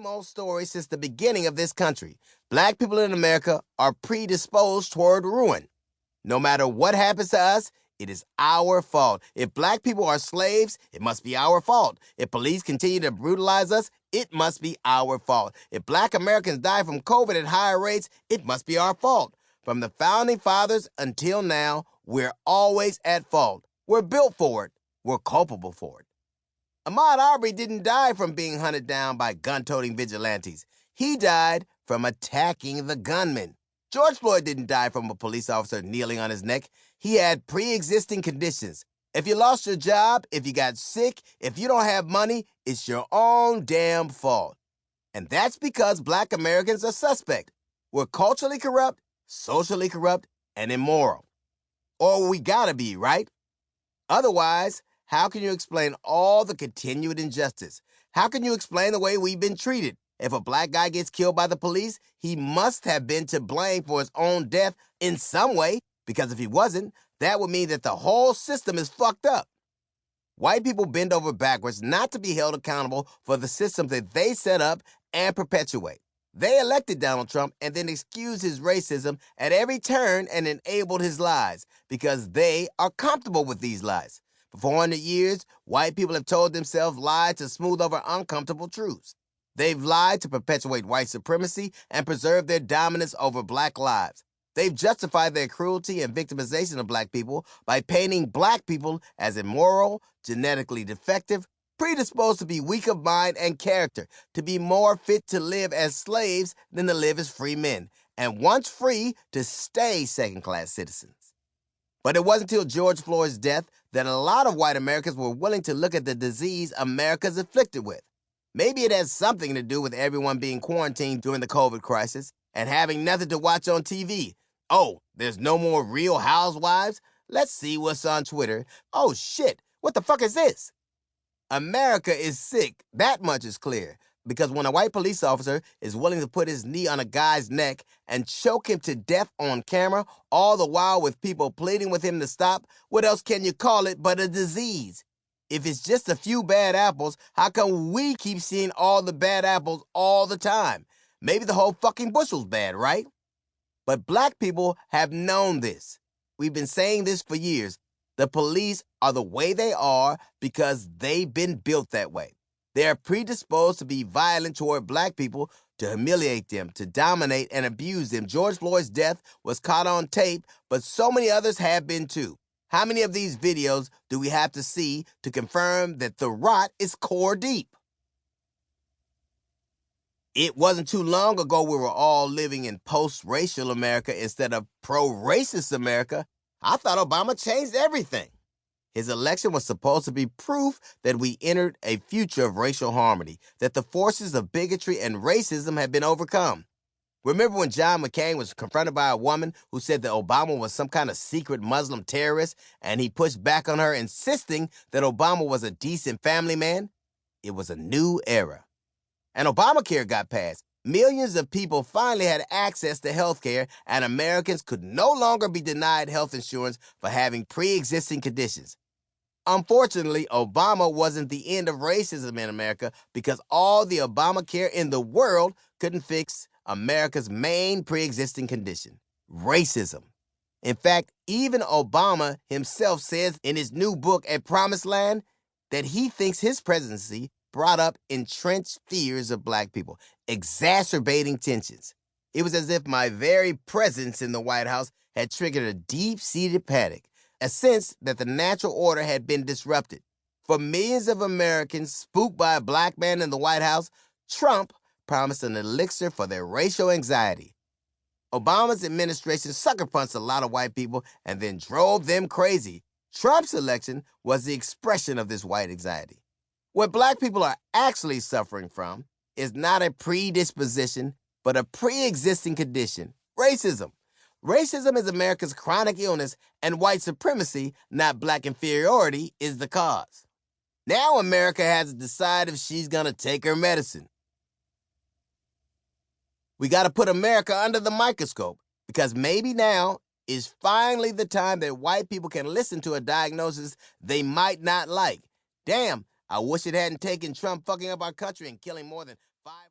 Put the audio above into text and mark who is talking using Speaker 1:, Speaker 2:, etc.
Speaker 1: same old story since the beginning of this country. Black people in America are predisposed toward ruin. No matter what happens to us, it is our fault. If black people are slaves, it must be our fault. If police continue to brutalize us, it must be our fault. If black Americans die from COVID at higher rates, it must be our fault. From the founding fathers until now, we're always at fault. We're built for it. We're culpable for it. Ahmaud Arbery didn't die from being hunted down by gun-toting vigilantes. He died from attacking the gunman. George Floyd didn't die from a police officer kneeling on his neck. He had pre-existing conditions. If you lost your job, if you got sick, if you don't have money, it's your own damn fault. And that's because black Americans are suspect. We're culturally corrupt, socially corrupt, and immoral. Or we gotta be, right? Otherwise, how can you explain all the continued injustice? How can you explain the way we've been treated? If a black guy gets killed by the police, he must have been to blame for his own death in some way, because if he wasn't, that would mean that the whole system is fucked up. White people bend over backwards not to be held accountable for the system that they set up and perpetuate. They elected Donald Trump and then excused his racism at every turn and enabled his lies because they are comfortable with these lies. For 400 years, white people have told themselves lies to smooth over uncomfortable truths. They've lied to perpetuate white supremacy and preserve their dominance over black lives. They've justified their cruelty and victimization of black people by painting black people as immoral, genetically defective, predisposed to be weak of mind and character, to be more fit to live as slaves than to live as free men, and once free, to stay second-class citizens. But it wasn't until George Floyd's death that a lot of white Americans were willing to look at the disease America's afflicted with. Maybe it has something to do with everyone being quarantined during the COVID crisis and having nothing to watch on TV. Oh, there's no more Real Housewives? Let's see what's on Twitter. Oh shit, what the fuck is this? America is sick, that much is clear. Because when a white police officer is willing to put his knee on a guy's neck and choke him to death on camera, all the while with people pleading with him to stop, what else can you call it but a disease? If it's just a few bad apples, how come we keep seeing all the bad apples all the time? Maybe the whole fucking bushel's bad, right? But black people have known this. We've been saying this for years. The police are the way they are because they've been built that way. They are predisposed to be violent toward black people, to humiliate them, to dominate and abuse them. George Floyd's death was caught on tape, but so many others have been too. How many of these videos do we have to see to confirm that the rot is core deep? It wasn't too long ago we were all living in post-racial America instead of pro-racist America. I thought Obama changed everything. His election was supposed to be proof that we entered a future of racial harmony, that the forces of bigotry and racism had been overcome. Remember when John McCain was confronted by a woman who said that Obama was some kind of secret Muslim terrorist, and he pushed back on her, insisting that Obama was a decent family man? It was a new era. And Obamacare got passed. Millions of people finally had access to health care, and Americans could no longer be denied health insurance for having pre-existing conditions. Unfortunately, Obama wasn't the end of racism in America because all the Obamacare in the world couldn't fix America's main pre-existing condition, racism. In fact, even Obama himself says in his new book, A Promised Land, that he thinks his presidency brought up entrenched fears of black people, exacerbating tensions. It was as if my very presence in the White House had triggered a deep-seated panic, a sense that the natural order had been disrupted. For millions of Americans spooked by a black man in the White House, Trump promised an elixir for their racial anxiety. Obama's administration sucker punched a lot of white people and then drove them crazy. Trump's election was the expression of this white anxiety. What black people are actually suffering from is not a predisposition, but a pre-existing condition, racism. Racism is America's chronic illness, and white supremacy, not black inferiority, is the cause. Now America has to decide if she's going to take her medicine. We got to put America under the microscope, because maybe now is finally the time that white people can listen to a diagnosis they might not like. Damn, I wish it hadn't taken Trump fucking up our country and killing more than 5